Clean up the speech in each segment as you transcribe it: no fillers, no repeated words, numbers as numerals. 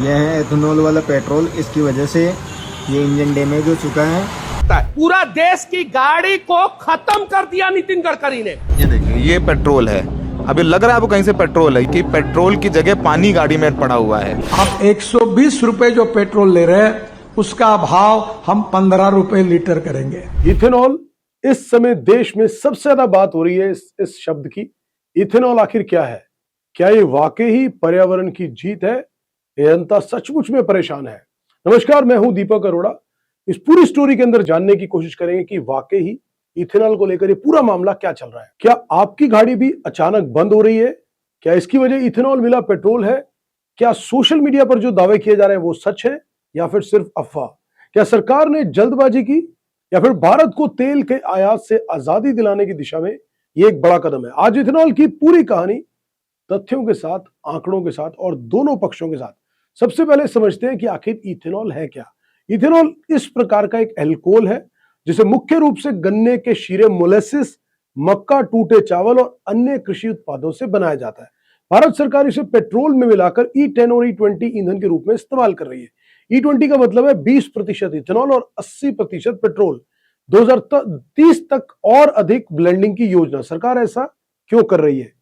यह है एथेनॉल वाला पेट्रोल। इसकी वजह से ये इंजन डैमेज हो चुका है। पूरा देश की गाड़ी को खत्म कर दिया नितिन गडकरी ने। ये देखिए, ये पेट्रोल है। अभी लग रहा है आपको कहीं से पेट्रोल है कि पेट्रोल की जगह पानी गाड़ी में पड़ा हुआ है। आप 120 रुपए जो पेट्रोल ले रहे हैं उसका भाव हम 15 रुपए लीटर करेंगे। इथेनॉल इस समय देश में सबसे ज्यादा बात हो रही है इस शब्द की। इथेनॉल आखिर क्या है? क्या ये वाकई ही पर्यावरण की जीत है? ये जनता सचमुच में परेशान है। नमस्कार, मैं हूं दीपक अरोड़ा। इस पूरी स्टोरी के अंदर जानने की कोशिश करेंगे कि वाकई ही इथेनॉल को लेकर ये पूरा मामला क्या चल रहा है। क्या आपकी गाड़ी भी अचानक बंद हो रही है? क्या इसकी वजह इथेनॉल मिला पेट्रोल है? क्या सोशल मीडिया पर जो दावे किए जा रहे हैं वो सच है या फिर सिर्फ अफवाह? क्या सरकार ने जल्दबाजी की या फिर भारत को तेल के आयात से आजादी दिलाने की दिशा में ये एक बड़ा कदम है? आज इथेनॉल की पूरी कहानी तथ्यों के साथ, आंकड़ों के साथ और दोनों पक्षों के साथ। सबसे पहले समझते हैं कि आखिर इथेनॉल है क्या। इथेनॉल इस प्रकार का एक एल्कोहल है जिसे मुख्य रूप से गन्ने के शीरे, मोलेसिस, मक्का, टूटे चावल और अन्य कृषि उत्पादों से बनाया जाता है। भारत सरकार इसे पेट्रोल में मिलाकर E10 और E20 ईंधन के रूप में इस्तेमाल कर रही है। E20 का मतलब है 20% इथेनॉल और 80% पेट्रोल। 2030 तक और अधिक ब्लेंडिंग की योजना। सरकार ऐसा क्यों कर रही है?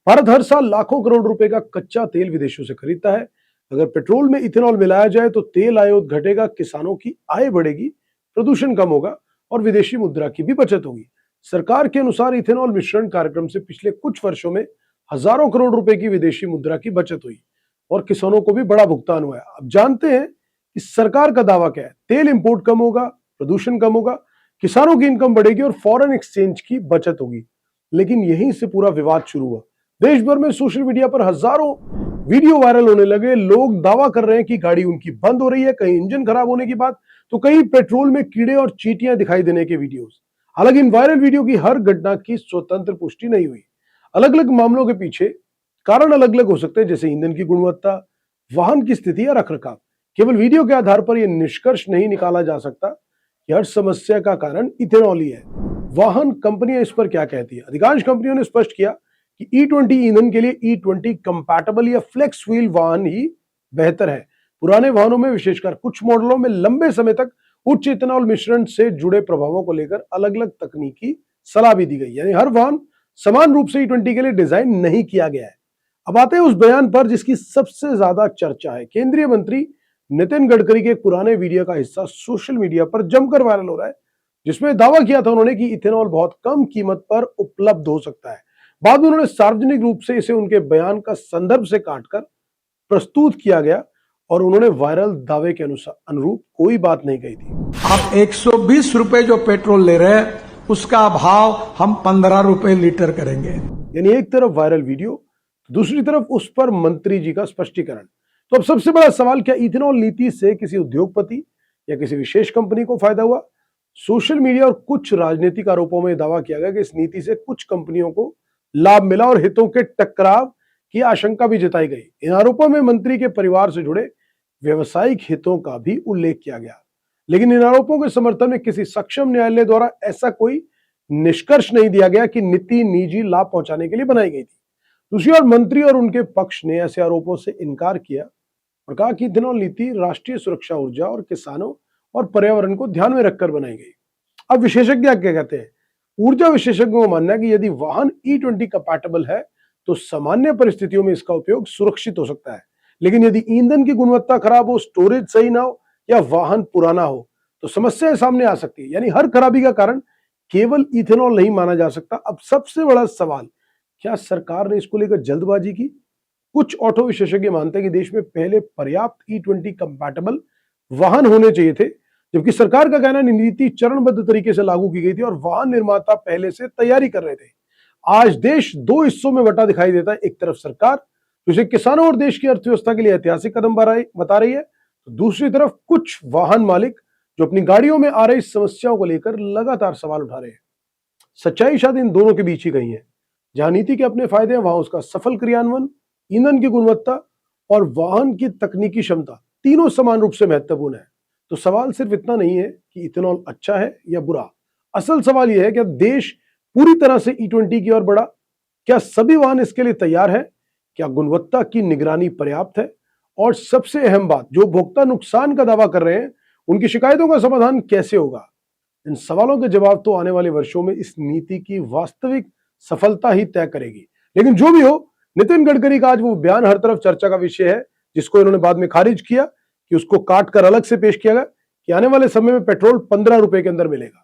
भारत हर साल लाखों करोड़ रुपए का कच्चा तेल विदेशों से खरीदता है। अगर पेट्रोल में इथेनॉल मिलाया जाए तो तेल आयात घटेगा, किसानों की आय बढ़ेगी, प्रदूषण कम होगा और विदेशी मुद्रा की भी बचत होगी। सरकार के अनुसार इथेनॉल मिश्रण कार्यक्रम से पिछले कुछ वर्षों में हजारों करोड़ रुपए की विदेशी मुद्रा की बचत हुई और किसानों को भी बड़ा भुगतान हुआ है। अब जानते हैं कि सरकार का दावा क्या है। तेल इंपोर्ट कम होगा, प्रदूषण कम होगा, किसानों की इनकम बढ़ेगी और फॉरेन एक्सचेंज की बचत होगी। लेकिन यहीं से पूरा विवाद शुरू हुआ। देश भर में सोशल मीडिया पर हजारों वीडियो वायरल होने लगे। लोग दावा कर रहे हैं कि गाड़ी उनकी बंद हो रही है, कहीं इंजन खराब होने की बात, तो कहीं पेट्रोल में कीड़े और चींटियां दिखाई देने के वीडियोस। हालांकि इन वायरल वीडियो की हर घटना की स्वतंत्र पुष्टि नहीं हुई। अलग अलग मामलों के पीछे कारण अलग अलग हो सकते हैं, जैसे ईंधन की गुणवत्ता, वाहन की स्थिति या रखरखाव। केवल वीडियो के आधार पर यह निष्कर्ष नहीं निकाला जा सकता कि हर समस्या का कारण इथेनॉल ही है। वाहन कंपनियां इस पर क्या कहती है? अधिकांश कंपनियों ने स्पष्ट किया कि E20 ईंधन के लिए E20 कंपैटिबल या फ्लेक्स व्हील वाहन ही बेहतर है। पुराने वाहनों में, विशेषकर कुछ मॉडलों में, लंबे समय तक उच्च इथेनॉल मिश्रण से जुड़े प्रभावों को लेकर अलग अलग तकनीकी सलाह भी दी गई। यानी हर वाहन समान रूप से E20 के लिए डिजाइन नहीं किया गया है। अब आते हैं उस बयान पर जिसकी सबसे ज्यादा चर्चा है। केंद्रीय मंत्री नितिन गडकरी के पुराने वीडियो का हिस्सा सोशल मीडिया पर जमकर वायरल हो रहा है, जिसमें दावा किया था उन्होंने कि इथेनॉल बहुत कम कीमत पर उपलब्ध हो सकता है। बाद में उन्होंने सार्वजनिक रूप से इसे उनके बयान का संदर्भ से काटकर प्रस्तुत किया गया और उन्होंने वायरल दावे के अनुरूप कोई बात नहीं कही थी। आप 120 रुपए जो पेट्रोल ले रहे हैं उसका भाव हम 15 रुपए लीटर करेंगे। यानी एक तरफ वायरल वीडियो, दूसरी तरफ उस पर मंत्री जी का स्पष्टीकरण। तो अब सबसे बड़ा सवाल, क्या इथेनॉल नीति से किसी उद्योगपति या किसी विशेष कंपनी को फायदा हुआ? सोशल मीडिया और कुछ राजनीतिक आरोपों में दावा किया गया कि इस नीति से कुछ कंपनियों को लाभ मिला और हितों के टकराव की आशंका भी जताई गई। इन आरोपों में मंत्री के परिवार से जुड़े व्यवसायिक हितों का भी उल्लेख किया गया। लेकिन इन आरोपों के समर्थन में किसी सक्षम न्यायालय द्वारा ऐसा कोई निष्कर्ष नहीं दिया गया कि नीति निजी लाभ पहुंचाने के लिए बनाई गई थी। दूसरी ओर मंत्री और उनके पक्ष ने ऐसे आरोपों से इनकार किया और कहा कि इथेनॉल नीति राष्ट्रीय सुरक्षा, ऊर्जा और किसानों और पर्यावरण को ध्यान में रखकर बनाई गई। अब विशेषज्ञ क्या कहते हैं? ऊर्जा विशेषज्ञों का मानना है कि यदि वाहन E20 कंपैटिबल है तो सामान्य परिस्थितियों में इसका उपयोग सुरक्षित हो सकता है। लेकिन यदि ईंधन की गुणवत्ता खराब हो, स्टोरेज सही ना हो या वाहन पुराना हो तो समस्याएं सामने आ सकती है। यानी हर खराबी का कारण केवल इथेनॉल नहीं माना जा सकता। अब सबसे बड़ा सवाल, क्या सरकार ने इसको लेकर जल्दबाजी की? कुछ ऑटो विशेषज्ञ मानते हैं कि देश में पहले पर्याप्त E20 कंपैटिबल वाहन होने चाहिए थे, जबकि सरकार का कहना है नीति चरणबद्ध तरीके से लागू की गई थी और वाहन निर्माता पहले से तैयारी कर रहे थे। आज देश दो हिस्सों में बटा दिखाई देता है। एक तरफ सरकार जो इसे किसानों और देश की अर्थव्यवस्था के लिए ऐतिहासिक कदम बता रही है, तो दूसरी तरफ कुछ वाहन मालिक जो अपनी गाड़ियों में आ रही समस्याओं को लेकर लगातार सवाल उठा रहे हैं। सच्चाई शायद इन दोनों के बीच ही कहीं है। जहां नीति के अपने फायदे हैं, वहां उसका सफल क्रियान्वयन, ईंधन की गुणवत्ता और वाहन की तकनीकी क्षमता तीनों समान रूप से महत्वपूर्ण है। तो सवाल सिर्फ इतना नहीं है कि इथेनॉल अच्छा है या बुरा। असल सवाल यह है कि देश पूरी तरह से E20 की ओर बढ़ा? क्या सभी वाहन इसके लिए तैयार है? क्या गुणवत्ता की निगरानी पर्याप्त है? और सबसे अहम बात, जो उपभोक्ता नुकसान का दावा कर रहे हैं उनकी शिकायतों का समाधान कैसे होगा? इन सवालों के जवाब तो आने वाले वर्षों में इस नीति की वास्तविक सफलता ही तय करेगी। लेकिन जो भी हो, नितिन गडकरी का आज वो बयान हर तरफ चर्चा का विषय है, जिसको इन्होंने बाद में खारिज किया कि उसको काट कर अलग से पेश किया गया कि आने वाले समय में पेट्रोल 15 रुपए के अंदर मिलेगा।